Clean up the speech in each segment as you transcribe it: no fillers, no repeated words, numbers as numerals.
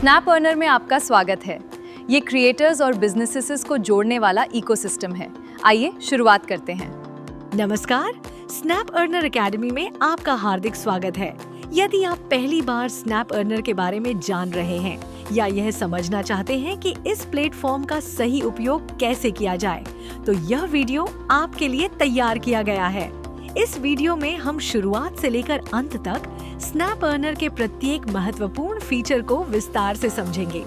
Snap earner में आपका स्वागत है। ये क्रिएटर्स और बिजनेसेस को जोड़ने वाला इकोसिस्टम है। आइए शुरुआत करते हैं। नमस्कार, स्नैप अर्नर एकेडमी में आपका हार्दिक स्वागत है। यदि आप पहली बार स्नैप अर्नर के बारे में जान रहे हैं या यह समझना चाहते हैं कि इस प्लेटफॉर्म का सही उपयोग कैसे किया जाए, तो यह वीडियो आपके लिए तैयार किया गया है। इस वीडियो में हम शुरुआत से लेकर अंत तक स्नैप अर्नर के प्रत्येक महत्वपूर्ण फीचर को विस्तार से समझेंगे।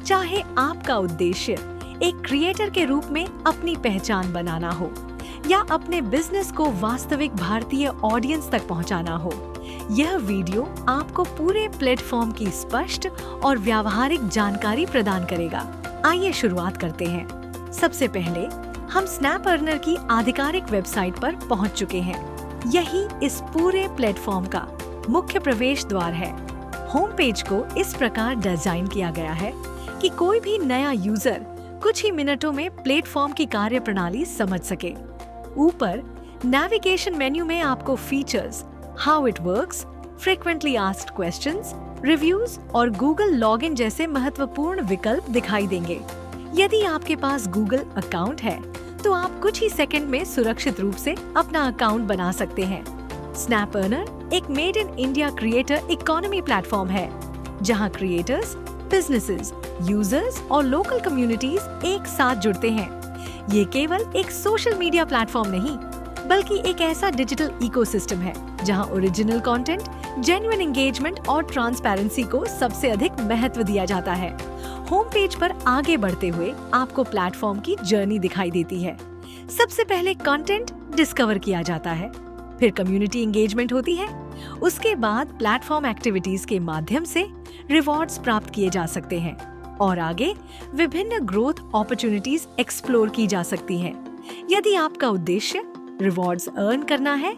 चाहे आपका उद्देश्य एक क्रिएटर के रूप में अपनी पहचान बनाना हो या अपने बिजनेस को वास्तविक भारतीय ऑडियंस तक पहुंचाना हो, यह वीडियो आपको पूरे प्लेटफॉर्म की स्पष्ट और व्यावहारिक जानकारी प्रदान करेगा। आइए शुरुआत करते हैं। सबसे पहले हम स्नैप अर्नर की आधिकारिक वेबसाइट पर पहुंच चुके हैं। यही इस पूरे प्लेटफॉर्म का मुख्य प्रवेश द्वार है। होम पेज को इस प्रकार डिजाइन किया गया है कि कोई भी नया यूजर कुछ ही मिनटों में प्लेटफॉर्म की कार्यप्रणाली समझ सके। ऊपर नेविगेशन मेन्यू में आपको features, how it works, frequently asked questions, reviews और गूगल लॉगिन जैसे महत्वपूर्ण विकल्प दिखाई देंगे। यदि आपके पास गूगल अकाउंट है तो आप कुछ ही सेकंड में सुरक्षित रूप से अपना अकाउंट बना सकते हैं। स्नैप अर्नर एक made in India creator economy platform है, जहां क्रिएटर्स, बिजनेसेस, यूजर्स और लोकल कम्युनिटीज एक साथ जुड़ते हैं। ये केवल एक सोशल मीडिया प्लेटफॉर्म नहीं, बल्कि एक ऐसा डिजिटल इकोसिस्टम है जहां ओरिजिनल कंटेंट, जेन्युइन एंगेजमेंट और ट्रांसपेरेंसी को सबसे अधिक महत्व दिया जाता है। होम पेज पर आगे बढ़ते हुए आपको प्लेटफॉर्म की जर्नी दिखाई देती है। सबसे पहले कंटेंट डिस्कवर किया जाता है, फिर कम्युनिटी एंगेजमेंट होती है, उसके बाद प्लेटफॉर्म एक्टिविटीज के माध्यम से रिवॉर्ड्स प्राप्त किए जा सकते हैं और आगे विभिन्न ग्रोथ अपॉर्चुनिटीज एक्सप्लोर की जा सकती हैं। यदि आपका उद्देश्य रिवॉर्ड्स अर्न करना है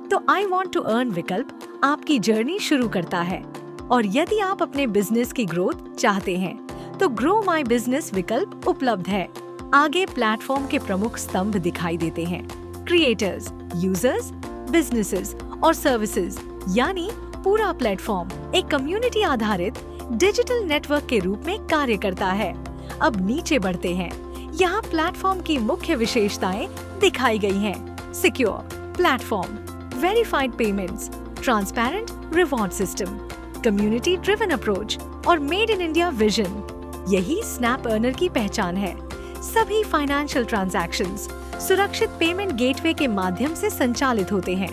तो आई वांट टू अर्न विकल्प आपकी जर्नी शुरू करता है, और यदि आप अपने बिजनेस की ग्रोथ चाहते हैं तो ग्रो माई बिजनेस विकल्प उपलब्ध है। आगे प्लेटफॉर्म के प्रमुख स्तंभ दिखाई देते हैं। क्रिएटर्स, यूजर्स, बिजनेसेस और सर्विसेज, यानी पूरा प्लेटफॉर्म एक कम्युनिटी आधारित डिजिटल नेटवर्क के रूप में कार्य करता है। अब नीचे बढ़ते हैं। यहाँ प्लेटफॉर्म की मुख्य विशेषताएं दिखाई गई हैं। Secure platform, verified payments, transparent reward system, community driven approach और मेड इन इंडिया विजन। यही स्नैप अर्नर की पहचान है। सभी फाइनेंशियल ट्रांजैक्शंस सुरक्षित पेमेंट गेटवे के माध्यम से संचालित होते हैं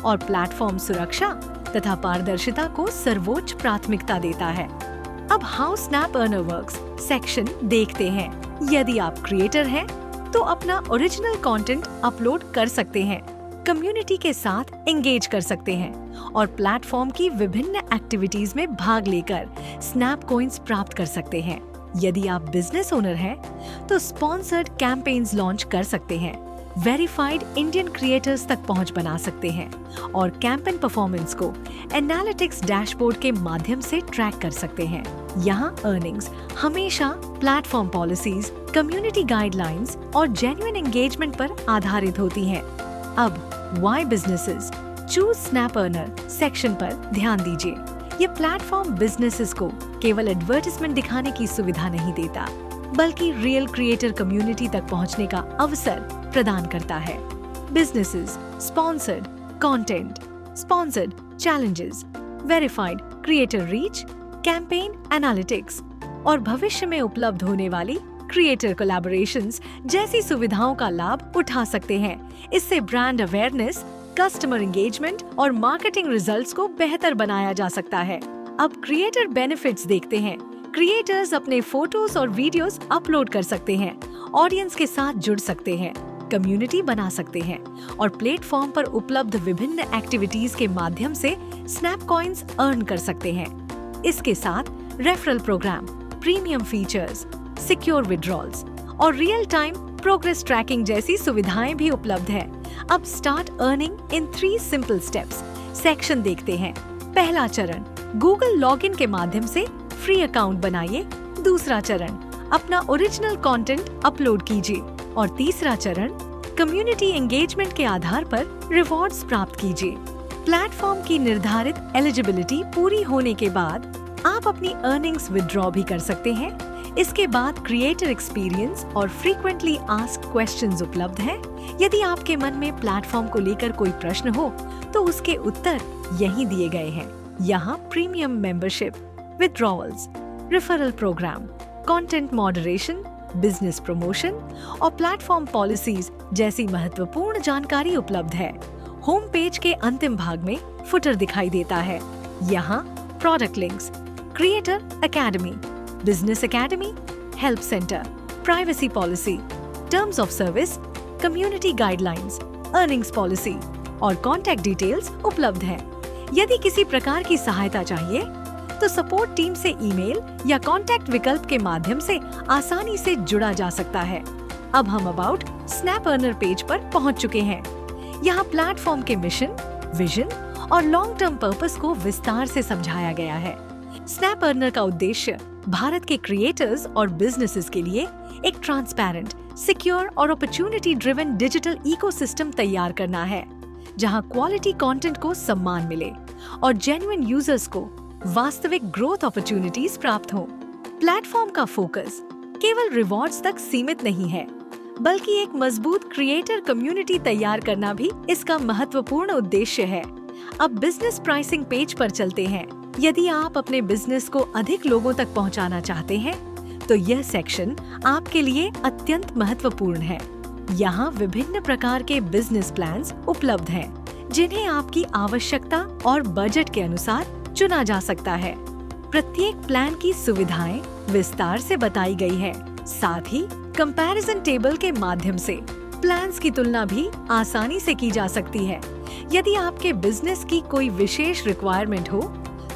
और प्लेटफॉर्म सुरक्षा तथा पारदर्शिता को सर्वोच्च प्राथमिकता देता है। अब how snap earner works section देखते हैं। यदि आप क्रिएटर हैं तो अपना ओरिजिनल कंटेंट अपलोड कर सकते हैं, कम्युनिटी के साथ एंगेज कर सकते हैं और प्लेटफॉर्म की विभिन्न एक्टिविटीज में भाग लेकर स्नैप कॉइंस प्राप्त कर सकते हैं। यदि आप बिजनेस ओनर हैं तो स्पॉन्सर्ड कैंपेन्स लॉन्च कर सकते हैं, वेरीफाइड इंडियन क्रिएटर्स तक पहुंच बना सकते हैं और कैंपेन परफॉर्मेंस को एनालिटिक्स डैशबोर्ड के माध्यम से ट्रैक कर सकते हैं। यहाँ अर्निंग्स हमेशा प्लेटफॉर्म पॉलिसीज, कम्युनिटी गाइडलाइंस और जेन्युइन एंगेजमेंट पर आधारित होती हैं। अब why businesses choose snap earner section पर ध्यान दीजिए। ये प्लेटफॉर्म बिजनेसेस को केवल एडवर्टाइजमेंट दिखाने की सुविधा नहीं देता, बल्कि रियल क्रिएटर कम्युनिटी तक पहुंचने का अवसर प्रदान करता है। Businesses sponsored content, sponsored challenges, verified creator reach, campaign analytics और भविष्य में उपलब्ध होने वाली क्रिएटर कोलैबोरेशंस जैसी सुविधाओं का लाभ उठा सकते हैं। इससे ब्रांड अवेयरनेस, कस्टमर एंगेजमेंट और मार्केटिंग रिजल्ट्स को बेहतर बनाया जा सकता है। अब क्रिएटर बेनिफिट्स देखते हैं। क्रिएटर्स अपने फोटोज और वीडियोस अपलोड कर सकते हैं, ऑडियंस के साथ जुड़ सकते हैं, कम्युनिटी बना सकते हैं और प्लेटफॉर्म पर उपलब्ध विभिन्न एक्टिविटीज के माध्यम से स्नैप कॉइंस अर्न कर सकते हैं। इसके साथ referral programme, premium features, secure withdrawals और रियल टाइम प्रोग्रेस ट्रैकिंग जैसी सुविधाएं भी उपलब्ध है। अब start earning in 3 simple steps section देखते हैं। पहला चरण, गूगल लॉगिन के माध्यम से फ्री अकाउंट बनाइए। दूसरा चरण, अपना ओरिजिनल कंटेंट अपलोड कीजिए और तीसरा चरण, कम्युनिटी एंगेजमेंट के आधार पर रिवॉर्ड्स प्राप्त कीजिए। प्लेटफॉर्म की निर्धारित एलिजिबिलिटी पूरी होने के बाद आप अपनी अर्निंग्स विड्रॉ भी कर सकते हैं। इसके बाद क्रिएटर एक्सपीरियंस और फ्रीक्वेंटली आस्क्ड क्वेश्चंस उपलब्ध हैं। यदि आपके मन में प्लेटफॉर्म को लेकर कोई प्रश्न हो तो उसके उत्तर यहीं दिए गए हैं। यहाँ premium membership, withdrawals, referral programme, content moderation, business promotion और प्लेटफॉर्म पॉलिसीज जैसी महत्वपूर्ण जानकारी उपलब्ध है। होम पेज के अंतिम भाग में फुटर दिखाई देता है। यहाँ product links, creator academy, business academy, help centre, privacy policy, terms of service, community guidelines, earnings policy और कॉन्टैक्ट डिटेल्स उपलब्ध है। यदि किसी प्रकार की सहायता चाहिए तो सपोर्ट टीम से ईमेल या कॉन्टैक्ट विकल्प के माध्यम से आसानी से जुड़ा जा सकता है। अब हम अबाउट स्नैप अर्नर पेज पर पहुंच चुके हैं। यहाँ प्लेटफॉर्म के मिशन, विजन और लॉन्ग टर्म पर्पस को विस्तार से समझाया गया है। स्नैप अर्नर का उद्देश्य भारत के क्रिएटर्स और बिजनेसेस के लिए एक ट्रांसपेरेंट, सिक्योर और अपॉर्चुनिटी ड्रिवन डिजिटल इकोसिस्टम तैयार करना है, जहां क्वालिटी कंटेंट को सम्मान मिले और जेन्युइन यूजर्स को वास्तविक ग्रोथ अपॉर्चुनिटीज प्राप्त हो। प्लेटफॉर्म का फोकस केवल रिवॉर्ड्स तक सीमित नहीं है, बल्कि एक मजबूत क्रिएटर कम्युनिटी तैयार करना भी इसका महत्वपूर्ण उद्देश्य है। अब बिजनेस प्राइसिंग पेज पर चलते हैं। यदि आप अपने बिजनेस को अधिक लोगों तक पहुंचाना चाहते हैं, तो यह सेक्शन आपके लिए अत्यंत महत्वपूर्ण है। यहाँ विभिन्न प्रकार के बिजनेस प्लान्स उपलब्ध हैं, जिन्हें आपकी आवश्यकता और बजट के अनुसार चुना जा सकता है। प्रत्येक प्लान की सुविधाएं विस्तार से बताई गई है। साथ ही कंपैरिजन टेबल के माध्यम से प्लान्स की तुलना भी आसानी से की जा सकती है। यदि आपके बिजनेस की कोई विशेष रिक्वायरमेंट हो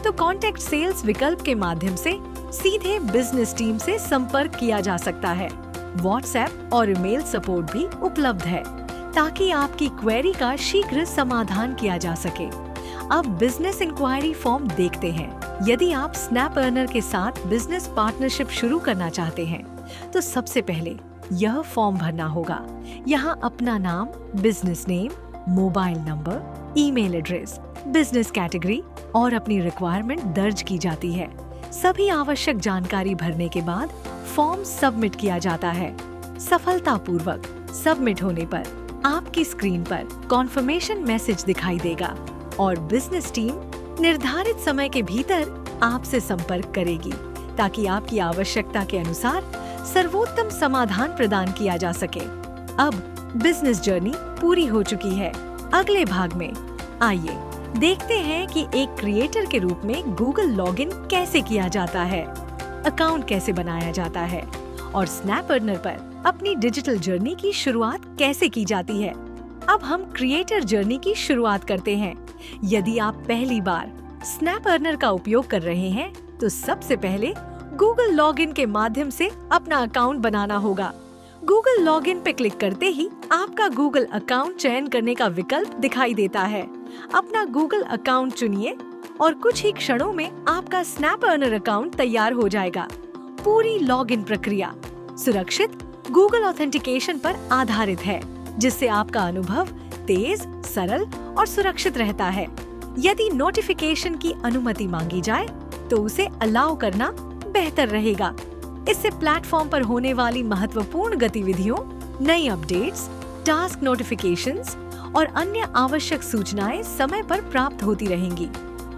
तो कॉन्टैक्ट सेल्स विकल्प के माध्यम से सीधे बिजनेस टीम से संपर्क किया जा सकता है। व्हाट्सएप और ईमेल सपोर्ट भी उपलब्ध है, ताकि आपकी क्वेरी का शीघ्र समाधान किया जा सके। अब बिजनेस इंक्वायरी फॉर्म देखते हैं। यदि आप स्नैप अर्नर के साथ बिजनेस पार्टनरशिप शुरू करना चाहते हैं, तो सबसे पहले यह फॉर्म भरना होगा। यहाँ अपना नाम, business name, mobile number, email address, business category और अपनी रिक्वायरमेंट दर्ज की जाती है। सभी आवश्यक जानकारी भरने के बाद फॉर्म सबमिट किया जाता है। सफलतापूर्वक सबमिट होने पर आपकी स्क्रीन पर कॉन्फर्मेशन मैसेज दिखाई देगा और बिजनेस टीम निर्धारित समय के भीतर आपसे संपर्क करेगी, ताकि आपकी आवश्यकता के अनुसार सर्वोत्तम समाधान प्रदान किया जा सके। अब बिजनेस जर्नी पूरी हो चुकी है। अगले भाग में आइए देखते हैं कि एक क्रिएटर के रूप में गूगल लॉगिन कैसे किया जाता है, अकाउंट कैसे बनाया जाता है और स्नैप अर्नर पर अपनी डिजिटल जर्नी की शुरुआत कैसे की जाती है। अब हम क्रिएटर जर्नी की शुरुआत करते हैं। यदि आप पहली बार स्नैप अर्नर का उपयोग कर रहे हैं, तो सबसे पहले गूगल लॉगिन के माध्यम से अपना अकाउंट बनाना होगा। गूगल लॉगिन पे क्लिक करते ही आपका गूगल अकाउंट चयन करने का विकल्प दिखाई देता है। अपना गूगल अकाउंट चुनिए और कुछ ही क्षणों में आपका स्नैप अर्नर अकाउंट तैयार हो जाएगा। पूरी लॉगिन प्रक्रिया सुरक्षित गूगल ऑथेंटिकेशन पर आधारित है, जिससे आपका अनुभव तेज, सरल और सुरक्षित रहता है। यदि नोटिफिकेशन की अनुमति मांगी जाए तो उसे अलाउ करना बेहतर रहेगा। इससे प्लेटफॉर्म पर होने वाली महत्वपूर्ण गतिविधियों, नई अपडेट्स, टास्क नोटिफिकेशंस और अन्य आवश्यक सूचनाएं समय पर प्राप्त होती रहेंगी।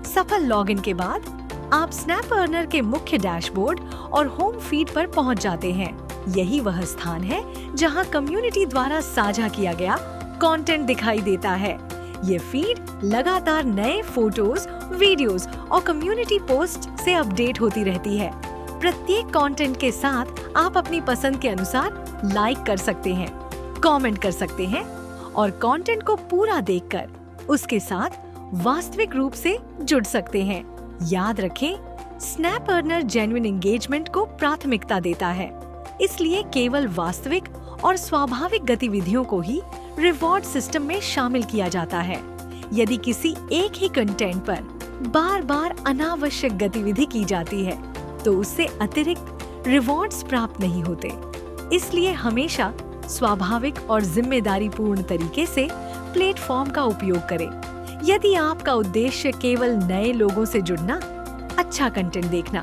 सफल लॉगिन के बाद आप स्नैप अर्नर के मुख्य डैशबोर्ड और होम फीड पर पहुंच जाते हैं। यही वह स्थान है जहां कम्युनिटी द्वारा साझा किया गया कंटेंट दिखाई देता है। ये फीड लगातार नए फोटोज, वीडियोस और कम्युनिटी पोस्ट से अपडेट होती रहती है। प्रत्येक कंटेंट के साथ आप अपनी पसंद के अनुसार लाइक कर सकते हैं, कमेंट कर सकते हैं और कंटेंट को पूरा देखकर उसके साथ वास्तविक रूप से जुड़ सकते हैं। याद रखें, स्नैप अर्नर जेन्युइन एंगेजमेंट को प्राथमिकता देता है, इसलिए केवल वास्तविक और स्वाभाविक गतिविधियों को ही रिवॉर्ड सिस्टम में शामिल किया जाता है। यदि किसी एक ही कंटेंट पर बार बार अनावश्यक गतिविधि की जाती है, तो उससे अतिरिक्त रिवॉर्ड्स प्राप्त नहीं होते। इसलिए हमेशा स्वाभाविक और जिम्मेदारीपूर्ण तरीके से प्लेटफॉर्म का उपयोग करें। यदि आपका उद्देश्य केवल नए लोगों से जुड़ना, अच्छा कंटेंट देखना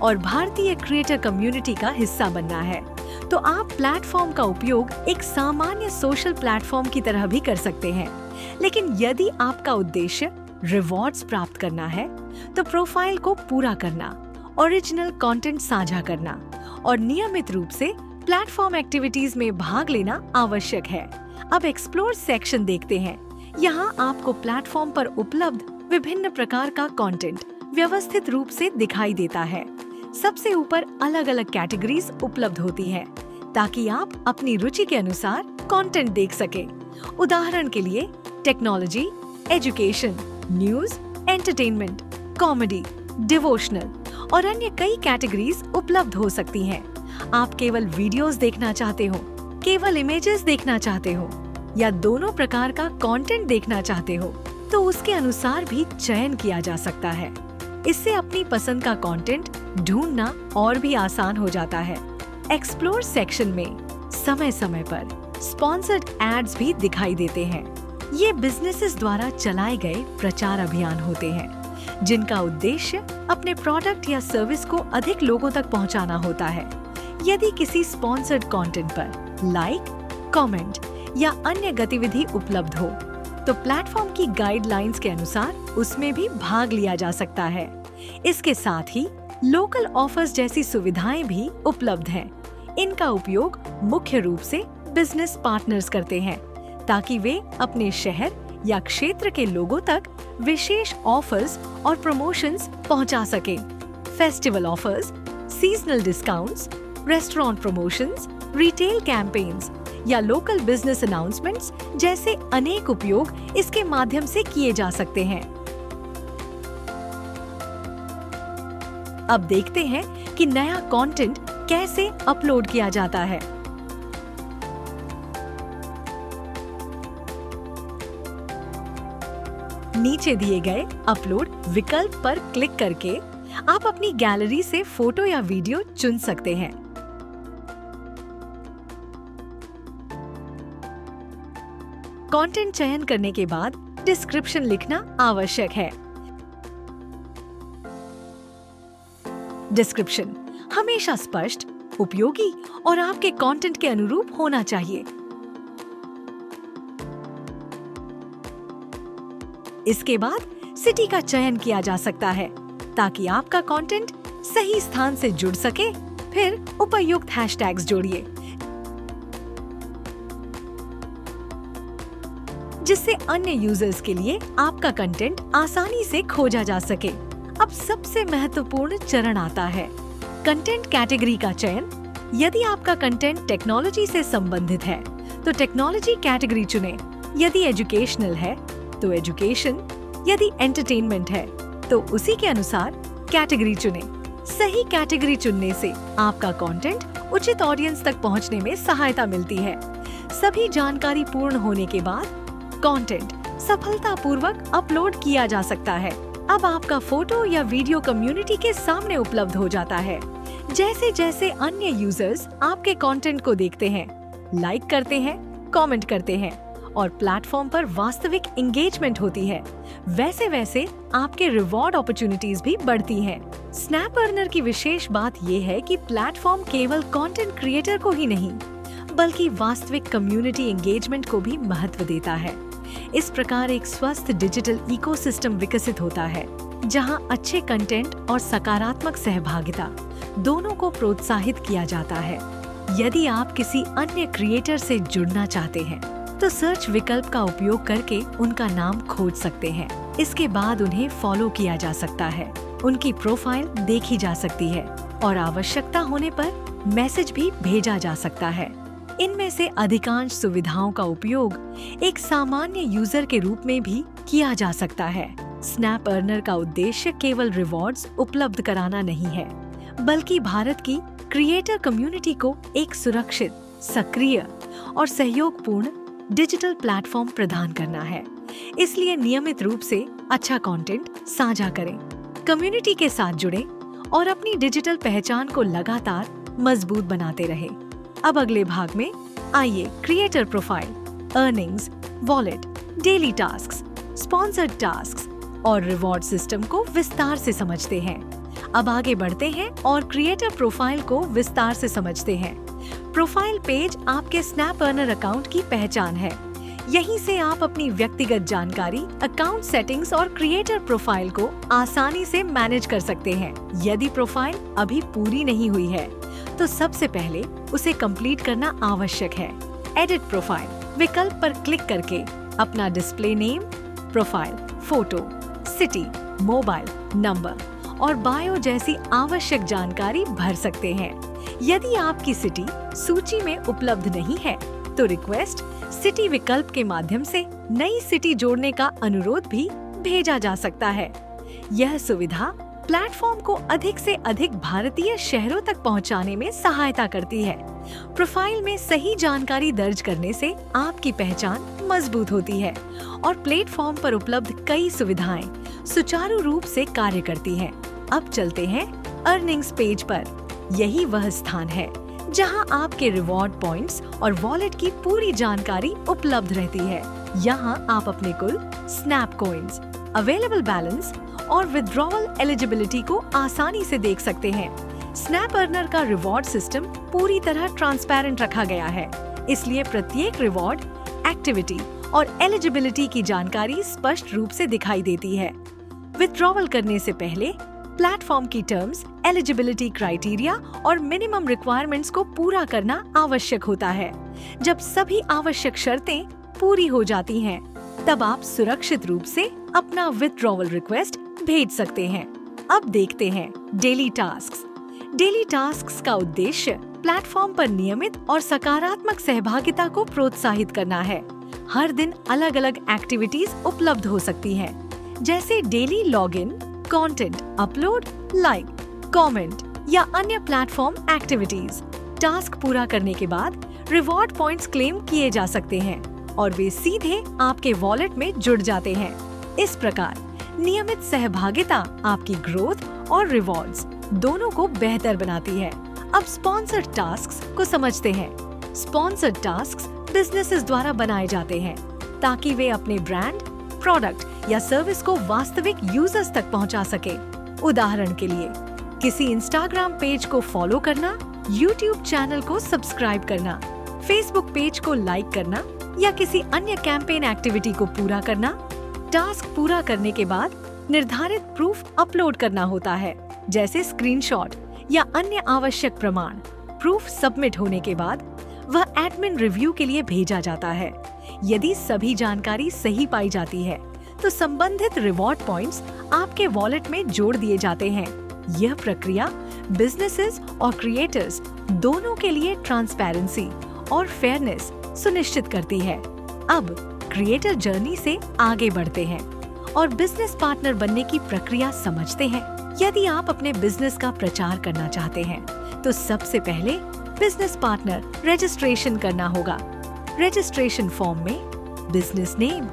और भारतीय क्रिएटर कम्युनिटी का हिस्सा बनना है, तो आप प्लेटफॉर्म का उपयोग एक सामान्य सोशल प्लेटफॉर्म की तरह भी कर सकते हैं। लेकिन यदि आपका उद्देश्य रिवॉर्ड्स प्राप्त करना है, तो प्रोफाइल को पूरा करना, ओरिजिनल कंटेंट साझा करना और नियमित रूप से प्लेटफॉर्म एक्टिविटीज में भाग लेना आवश्यक है। अब एक्सप्लोर सेक्शन देखते हैं। यहाँ आपको प्लेटफॉर्म पर उपलब्ध विभिन्न प्रकार का कंटेंट व्यवस्थित रूप से दिखाई देता है। सबसे ऊपर अलग अलग कैटेगरीज उपलब्ध होती है ताकि आप अपनी रुचि के अनुसार कंटेंट देख सकें। उदाहरण के लिए technology, education, news, entertainment, comedy, devotional और अन्य कई कैटेगरीज उपलब्ध हो सकती हैं। आप केवल वीडियोस देखना चाहते हो, केवल इमेजेस देखना चाहते हो या दोनों प्रकार का कंटेंट देखना चाहते हो, तो उसके अनुसार भी चयन किया जा सकता है। इससे अपनी पसंद का कंटेंट ढूंढना और भी आसान हो जाता है। एक्सप्लोर सेक्शन में समय समय पर स्पॉन्सर्ड एड्स भी दिखाई देते हैं। ये बिजनेसेस द्वारा चलाए गए प्रचार अभियान होते हैं जिनका उद्देश्य अपने प्रोडक्ट या सर्विस को अधिक लोगों तक पहुंचाना होता है। यदि किसी स्पॉन्सर्ड कंटेंट पर लाइक, कमेंट या अन्य गतिविधि उपलब्ध हो, तो प्लेटफॉर्म की गाइडलाइंस के अनुसार उसमें भी भाग लिया जा सकता है। इसके साथ ही लोकल ऑफर्स जैसी सुविधाएं भी उपलब्ध हैं। इनका उपयोग मुख्य रूप से बिजनेस पार्टनर्स करते हैं ताकि वे अपने शहर या क्षेत्र के लोगों तक विशेष ऑफर्स और प्रमोशंस पहुंचा सकें। Festival offers, seasonal discounts, restaurant promotions, retail campaigns या लोकल बिजनेस अनाउंसमेंट्स जैसे अनेक उपयोग इसके माध्यम से किए जा सकते हैं। अब देखते हैं कि नया कंटेंट कैसे अपलोड किया जाता है। नीचे दिए गए अपलोड विकल्प पर क्लिक करके आप अपनी गैलरी से फोटो या वीडियो चुन सकते हैं। कंटेंट चयन करने के बाद डिस्क्रिप्शन लिखना आवश्यक है। डिस्क्रिप्शन हमेशा स्पष्ट, उपयोगी और आपके कंटेंट के अनुरूप होना चाहिए। इसके बाद सिटी का चयन किया जा सकता है ताकि आपका कंटेंट सही स्थान से जुड़ सके। फिर उपयुक्त हैशटैग्स जोड़िए जिससे अन्य यूजर्स के लिए आपका कंटेंट आसानी से खोजा जा सके। अब सबसे महत्वपूर्ण चरण आता है, कंटेंट कैटेगरी का चयन। यदि आपका कंटेंट टेक्नोलॉजी से संबंधित है तो टेक्नोलॉजी कैटेगरी चुनें। यदि एजुकेशनल है तो एजुकेशन, यदि एंटरटेनमेंट है तो उसी के अनुसार कैटेगरी चुनें। सही कैटेगरी चुनने से आपका कंटेंट उचित ऑडियंस तक पहुंचने में सहायता मिलती है। सभी जानकारी पूर्ण होने के बाद कंटेंट सफलतापूर्वक अपलोड किया जा सकता है। अब आपका फोटो या वीडियो कम्युनिटी के सामने उपलब्ध हो जाता है। जैसे जैसे अन्य यूजर्स आपके कंटेंट को देखते हैं, लाइक करते हैं, कमेंट करते हैं और प्लेटफॉर्म पर वास्तविक एंगेजमेंट होती है, वैसे वैसे आपके रिवॉर्ड अपॉर्चुनिटीज भी बढ़ती हैं। स्नैप अर्नर की विशेष बात ये है कि प्लेटफॉर्म केवल कंटेंट क्रिएटर को ही नहीं बल्कि वास्तविक कम्युनिटी एंगेजमेंट को भी महत्व देता है। इस प्रकार एक स्वस्थ डिजिटल इकोसिस्टम विकसित होता है जहां अच्छे कंटेंट और सकारात्मक सहभागिता दोनों को प्रोत्साहित किया जाता है। यदि आप किसी अन्य क्रिएटर से जुड़ना चाहते हैं तो सर्च विकल्प का उपयोग करके उनका नाम खोज सकते हैं। इसके बाद उन्हें फॉलो किया जा सकता है, उनकी प्रोफाइल देखी जा सकती है और आवश्यकता होने पर मैसेज भी भेजा जा सकता है। इनमें से अधिकांश सुविधाओं का उपयोग एक सामान्य यूजर के रूप में भी किया जा सकता है। स्नैप अर्नर का उद्देश्य केवल रिवॉर्ड्स उपलब्ध कराना नहीं है, बल्कि भारत की क्रिएटर कम्युनिटी को एक सुरक्षित, सक्रिय और सहयोगपूर्ण डिजिटल प्लेटफॉर्म प्रदान करना है। इसलिए नियमित रूप से अच्छा कंटेंट साझा करें, कम्युनिटी के साथ जुड़ें और अपनी डिजिटल पहचान को लगातार मजबूत बनाते रहें। अब अगले भाग में आइए creator profile, earnings, wallet, daily tasks, sponsored tasks और रिवॉर्ड सिस्टम को विस्तार से समझते हैं। अब आगे बढ़ते हैं और क्रिएटर प्रोफाइल को विस्तार से समझते हैं। प्रोफाइल पेज आपके स्नैप अर्नर अकाउंट की पहचान है। यहीं से आप अपनी व्यक्तिगत जानकारी, अकाउंट सेटिंग्स और क्रिएटर प्रोफाइल को आसानी से मैनेज कर सकते हैं। यदि प्रोफाइल अभी पूरी नहीं हुई है तो सबसे पहले उसे कंप्लीट करना आवश्यक है। एडिट प्रोफाइल विकल्प पर क्लिक करके अपना display name, profile photo, city, mobile number और बायो जैसी आवश्यक जानकारी भर सकते हैं। यदि आपकी सिटी सूची में उपलब्ध नहीं है तो रिक्वेस्ट सिटी विकल्प के माध्यम से नई सिटी जोड़ने का अनुरोध भी भेजा जा सकता है। यह सुविधा प्लेटफॉर्म को अधिक से अधिक भारतीय शहरों तक पहुंचाने में सहायता करती है। प्रोफाइल में सही जानकारी दर्ज करने से आपकी पहचान मजबूत होती है और प्लेटफॉर्म पर उपलब्ध कई सुविधाएं सुचारू रूप से कार्य करती हैं। अब चलते हैं अर्निंग्स पेज पर। यही वह स्थान है जहां आपके रिवॉर्ड पॉइंट्स और वॉलेट की पूरी जानकारी उपलब्ध रहती है। यहां आप अपने कुल स्नैप कॉइन्स, अवेलेबल बैलेंस और विथड्रॉवल एलिजिबिलिटी को आसानी से देख सकते हैं। स्नैप अर्नर का रिवॉर्ड सिस्टम पूरी तरह ट्रांसपेरेंट रखा गया है, इसलिए प्रत्येक रिवॉर्ड, एक्टिविटी और एलिजिबिलिटी की जानकारी स्पष्ट रूप से दिखाई देती है। विथड्रॉवल करने से पहले प्लेटफॉर्म की टर्म्स, एलिजिबिलिटी क्राइटेरिया और मिनिमम रिक्वायरमेंट्स को पूरा करना आवश्यक होता है। जब सभी आवश्यक शर्तें पूरी हो जाती हैं, तब आप सुरक्षित रूप से अपना विथड्रॉवल रिक्वेस्ट भेज सकते हैं। अब देखते हैं डेली टास्क्स। डेली टास्क्स का उद्देश्य प्लेटफॉर्म पर नियमित और सकारात्मक सहभागिता को प्रोत्साहित करना है। हर दिन अलग अलग एक्टिविटीज उपलब्ध हो सकती हैं, जैसे daily login, content upload, like, comment या अन्य प्लेटफॉर्म एक्टिविटीज। टास्क पूरा करने के बाद रिवॉर्ड पॉइंट्स क्लेम किए जा सकते हैं और वे सीधे आपके वॉलेट में जुड़ जाते हैं। इस प्रकार नियमित सहभागिता आपकी ग्रोथ और रिवॉर्ड्स दोनों को बेहतर बनाती है। अब स्पॉन्सर्ड टास्क्स को समझते हैं। स्पॉन्सर्ड टास्क्स बिजनेसेस द्वारा बनाए जाते हैं ताकि वे अपने ब्रांड, प्रोडक्ट या सर्विस को वास्तविक यूजर्स तक पहुंचा सके। उदाहरण के लिए किसी इंस्टाग्राम पेज को फॉलो करना, यूट्यूब चैनल को सब्सक्राइब करना, फेसबुक पेज को लाइक करना या किसी अन्य कैंपेन एक्टिविटी को पूरा करना। टास्क पूरा करने के बाद निर्धारित प्रूफ अपलोड करना होता है, जैसे स्क्रीनशॉट या अन्य आवश्यक प्रमाण। प्रूफ सबमिट होने के बाद वह एडमिन रिव्यू के लिए भेजा जाता है। यदि सभी जानकारी सही पाई जाती है तो संबंधित रिवॉर्ड पॉइंट्स आपके वॉलेट में जोड़ दिए जाते हैं। यह प्रक्रिया बिजनेसेस और क्रिएटर्स दोनों के लिए ट्रांसपेरेंसी और फेयरनेस सुनिश्चित करती है। अब क्रिएटर जर्नी से आगे बढ़ते हैं और बिजनेस पार्टनर बनने की प्रक्रिया समझते हैं। यदि आप अपने बिजनेस का प्रचार करना चाहते हैं तो सबसे पहले बिजनेस पार्टनर रजिस्ट्रेशन करना होगा। रजिस्ट्रेशन फॉर्म में business name,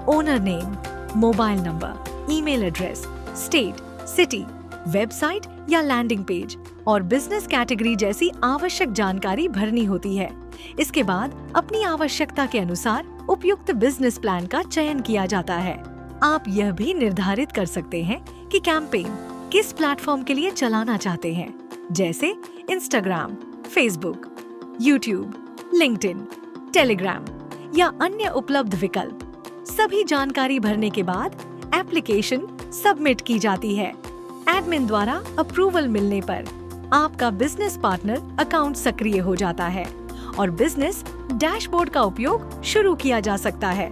owner name, mobile number, email address, state, city, website या लैंडिंग पेज और बिजनेस कैटेगरी जैसी आवश्यक जानकारी भरनी होती है। इसके बाद अपनी आवश्यकता के अनुसार उपयुक्त बिजनेस प्लान का चयन किया जाता है। आप यह भी निर्धारित कर सकते हैं कि कैंपेन किस प्लेटफॉर्म के लिए चलाना चाहते हैं, जैसे Instagram, Facebook, YouTube, LinkedIn, Telegram या अन्य उपलब्ध विकल्प। सभी जानकारी भरने के बाद एप्लीकेशन सबमिट की जाती है। एडमिन द्वारा अप्रूवल मिलने पर आपका बिजनेस पार्टनर अकाउंट सक्रिय हो जाता है और बिजनेस डैशबोर्ड का उपयोग शुरू किया जा सकता है।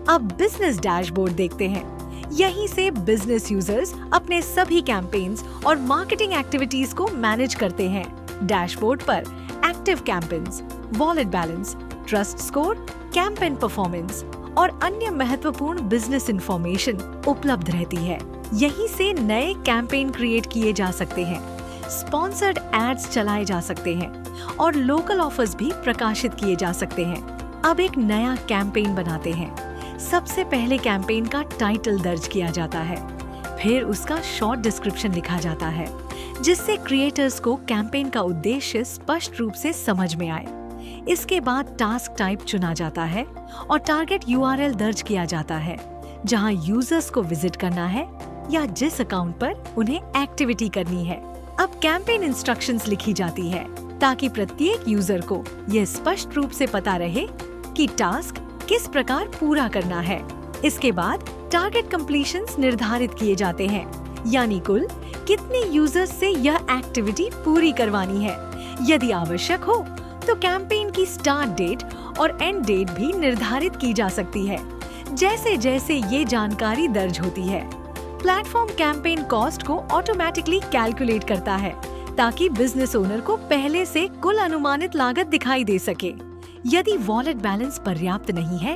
अब बिजनेस डैशबोर्ड देखते हैं। यहीं से बिजनेस यूजर्स अपने सभी कैंपेन्स और मार्केटिंग एक्टिविटीज को मैनेज करते हैं। डैशबोर्ड पर active campaigns, wallet balance, trust score, campaign performance और अन्य महत्वपूर्ण बिजनेस इंफॉर्मेशन उपलब्ध रहती है। यहीं से नए कैंपेन क्रिएट किए जा सकते हैं, स्पॉन्सर्ड एड्स चलाए जा सकते हैं और लोकल ऑफर्स भी प्रकाशित किए जा सकते हैं। अब एक नया कैंपेन बनाते हैं। सबसे पहले कैंपेन का टाइटल दर्ज किया जाता है, फिर उसका शॉर्ट डिस्क्रिप्शन लिखा जाता है, जिससे क्रिएटर्स को कैंपेन का उद्देश्य स्पष्ट रूप से समझ में आए। इसके बाद टास्क टाइप चुना जाता है और टारगेट URL दर्ज किया जाता है, जहां यूजर्स को विजिट करना है। या जिस अकाउंट पर उन्हें एक्टिविटी करनी है। अब कैंपेन इंस्ट्रक्शंस लिखी जाती है ताकि प्रत्येक यूजर को यह स्पष्ट रूप से पता रहे कि टास्क किस प्रकार पूरा करना है। इसके बाद टारगेट कंप्लीशंस निर्धारित किए जाते हैं, यानी कुल कितने यूजर्स से यह एक्टिविटी पूरी करवानी है। यदि आवश्यक हो तो कैंपेन की स्टार्ट डेट और एंड डेट भी निर्धारित की जा सकती है। जैसे जैसे ये जानकारी दर्ज होती है, प्लेटफॉर्म कैंपेन कॉस्ट को ऑटोमेटिकली कैलकुलेट करता है ताकि बिजनेस ओनर को पहले से कुल अनुमानित लागत दिखाई दे सके। यदि वॉलेट बैलेंस पर्याप्त नहीं है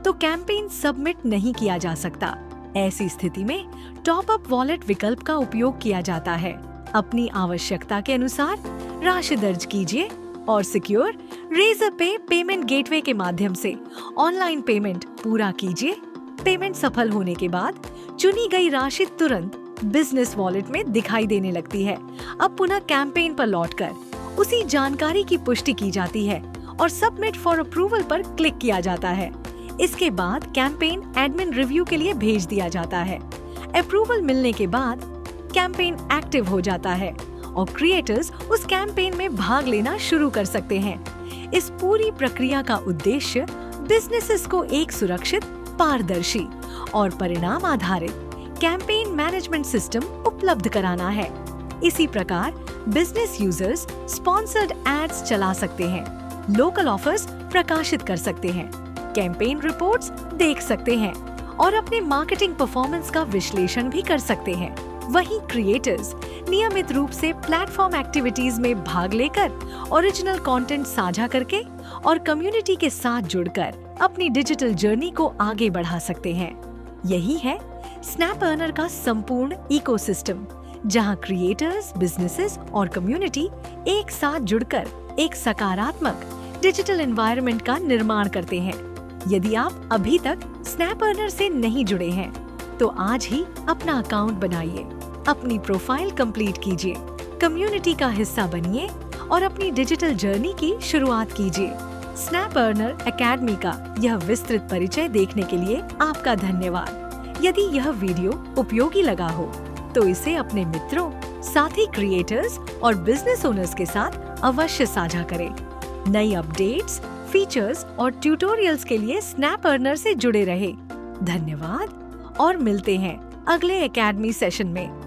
तो कैंपेन सबमिट नहीं किया जा सकता। ऐसी स्थिति में टॉप अप वॉलेट विकल्प का उपयोग किया जाता है। अपनी आवश्यकता के अनुसार राशि दर्ज कीजिए और सिक्योर रेजरपे पेमेंट गेटवे के माध्यम से ऑनलाइन पेमेंट पूरा कीजिए। पेमेंट सफल होने के बाद चुनी गई राशि तुरंत बिजनेस वॉलेट में दिखाई देने लगती है। अब पुनः कैंपेन पर लौटकर उसी जानकारी की पुष्टि की जाती है और सबमिट फॉर अप्रूवल पर क्लिक किया जाता है। इसके बाद कैंपेन एडमिन रिव्यू के लिए भेज दिया जाता है। अप्रूवल मिलने के बाद कैंपेन एक्टिव हो जाता है और क्रिएटर्स उस कैंपेन में भाग लेना शुरू कर सकते हैं। इस पूरी प्रक्रिया का उद्देश्य बिजनेसेस को एक सुरक्षित, पारदर्शी और परिणाम आधारित कैंपेन मैनेजमेंट सिस्टम उपलब्ध कराना है। इसी प्रकार बिजनेस यूजर्स स्पॉन्सर्ड एड्स चला सकते हैं, लोकल ऑफर्स प्रकाशित कर सकते हैं, कैंपेन रिपोर्ट्स देख सकते हैं और अपने मार्केटिंग परफॉर्मेंस का विश्लेषण भी कर सकते हैं। वहीं क्रिएटर्स नियमित रूप से प्लेटफॉर्म एक्टिविटीज में भाग लेकर ओरिजिनल कंटेंट साझा करके और कम्युनिटी के साथ जुड़कर अपनी डिजिटल जर्नी को आगे बढ़ा सकते हैं। यही है स्नैप अर्नर का संपूर्ण इकोसिस्टम, जहां क्रिएटर्स, बिजनेसेस और कम्युनिटी एक साथ जुड़कर एक सकारात्मक डिजिटल एनवायरनमेंट का निर्माण करते हैं। यदि आप अभी तक स्नैप अर्नर से नहीं जुड़े हैं तो आज ही अपना अकाउंट बनाइए, अपनी प्रोफाइल कंप्लीट कीजिए, कम्युनिटी का हिस्सा बनिए और अपनी डिजिटल जर्नी की शुरुआत कीजिए। स्नैप अर्नर एकेडमी का यह विस्तृत परिचय देखने के लिए आपका धन्यवाद। यदि यह वीडियो उपयोगी लगा हो तो इसे अपने मित्रों, साथी क्रिएटर्स और बिजनेस ओनर्स के साथ अवश्य साझा करें। नई अपडेट्स, फीचर्स और ट्यूटोरियल्स के लिए स्नैप अर्नर से जुड़े रहे। धन्यवाद और मिलते हैं अगले एकेडमी सेशन में।